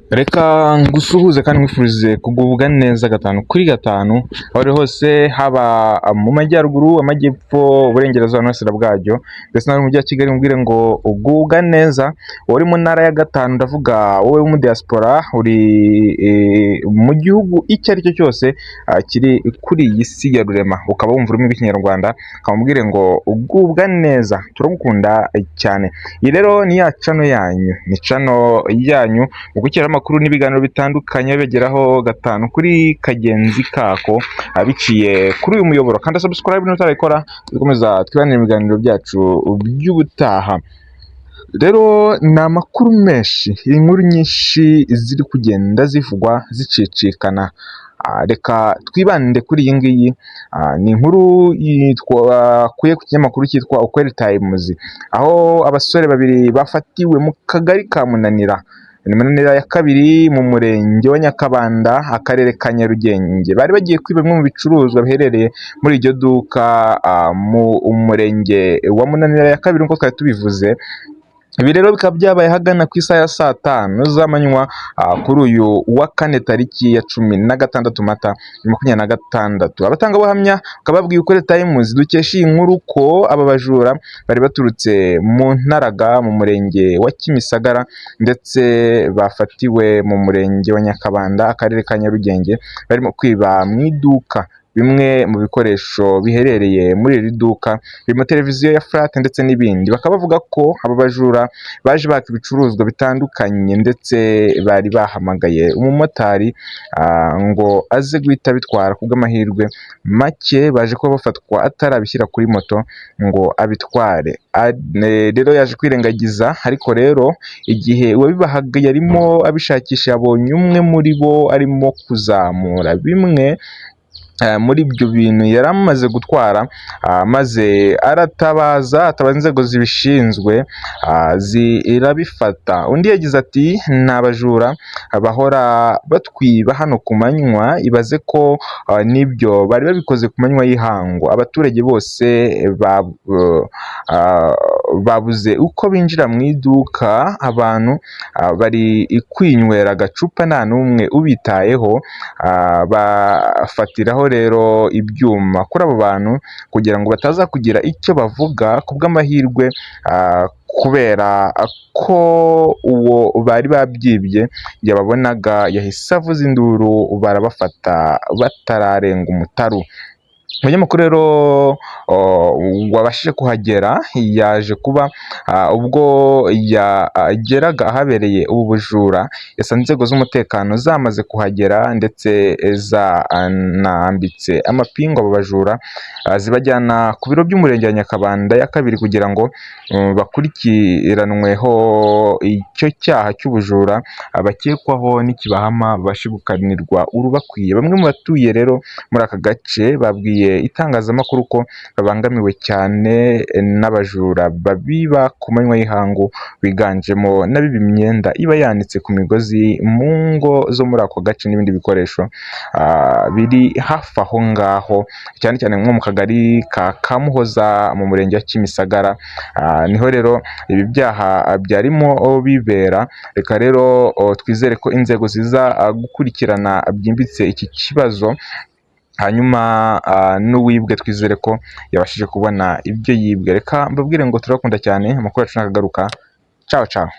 Reka ngusuhuze kandi nkwifurize kugubwa neza gatanu kuri gatanu aho uri hose, haba mu majyaruguru, amajyepfo, uburengerazuba n'uburasira bwaryo, ndetse no mu mujyi wa Kigali. Mubwire ngo ugubwa neza. Uri mu ntara ya gatanu, ndavuga wowe mu diaspora, uri mu gihugu icyo ari cyo cyose kiri kuri iyi si ya rurema, ukaba wumva ururimi rw'ikinyarwanda, ukamubwire ngo ugubwa neza, turagukunda cyane. Iyi rero ni ya cano yanyu, ni cano yanyu gukurikirana amakuru n'ibiganiro bitandukanye bibageraho gatanu kuri kagenzi kako, biciye kuri uyu muyoboro. Kanda subscribe niba utarayikora, dukomeza twibanire ibiganiro byacu by'ubutaha. Rero ni amakuru menshi, inkuru nyinshi ziri kugenda zivugwa zicicikana. Reka twibande kuri iyi ngiyi. Ni inkuru twakuye ku kinyamakuru cyitwa Ukweli Times, aho abasore babiri bafatiwe mu kagari ka Munanira, ni Munanira ya kabiri mu murenge wa Nyakabanda, akarere ka Nyarugenge. Bari bagiye kwiba bimwe mu bicuruzwa biherereye muri iryo duka mu murenge wa Munanira ya kabiri nk'uko twari tubivuze. Ibi rero bikaba byabaye hagana ku isaha ya saa tanu z'amanywa kuri uyu wa kane tariki ya 16 Mata 2026. Abatangabuhamya bakaba babwiye Ukweli Times dukesha iyi nkuru ko aba bajura bari baturutse mu Ntaraga mu murenge wa Kimisagara, ndetse bafatiwe mu murenge wa Nyakabanda, akarere ka Nyarugenge, barimo kwiba mu iduka bimwe mu bikoresho biherereye muri iri duka, birimo televiziyo ya flat ndetse n'ibindi. Bakaba bavuga ko aba bajura baje baka ibicuruzwa bitandukanye, ndetse bari bahamagaye umumotari ngo aze guhita bitwara. Kubw'amahirwe make baje kuba bafatwa atarabishyira kuri moto ngo abitware. Rero yaje kwirengagiza, ariko rero igihe uwabibahaga yarimo abishakisha, yabonye umwe muri bo arimo kuzamura bimwe muri ibyo bintu yari amaze gutwara, maze atabaza inzego zibishinzwe, zirabifata. Undi yagize ati ni abajura bahora batwiba hano ku manywa, ibaze ko n'ibyo bari babikoze ku manywa y'ihangu. Abaturage bose babuze uko binjira mu iduka, abantu bari kwinywera agacupa, nta n'umwe ubitayeho. Bafatiraho rero ibyuma kuri abo bantu kugira ngo bataza kugira icyo bavuga. Kubw'amahirwe kubera ko uwo bari babyibye yababonaga, yahise avuza induru, barabafata batararenga umutaru. Umunyamakuru rero wabashije kuhagera yaje kuba ubwo yageraga ahabereye ubu bujura, yasanze inzego z'umutekano zamaze kuhagera, ndetse zanambitse amapingu abo bajura, zibajyana ku biro by'umurenge wa Nyakabanda ya kabiri kugira ngo bakurikiranweho icyo cyaha cy'ubujura bakekwaho, nikibahama babashe gukanirwa urubakwiye. Bamwe mu batuye rero muri aka gace babwiye itangazamakuru ko babangamiwe cyane n'abajura babiba ku manywa y'ihangu, biganjemo n'abiba imyenda iba yanitse ku migozi mu ngo zo muri ako gace, n'ibindi bikoresho biri hafi aho ngaho, cyane cyane nko mu kagari ka Kamuhoza mu murenge wa Kimisagara. Niho rero ibi byaha byarimo bibera. Reka rero twizere ko inzego ziza gukurikirana byimbitse iki kibazo, hanyuma n'uwibwe twizere ko yabashije kubona ibyo yibwe. Reka mbabwire ngo turakunda cyane, amakuru yacu nakagaruka. Ciao ciao.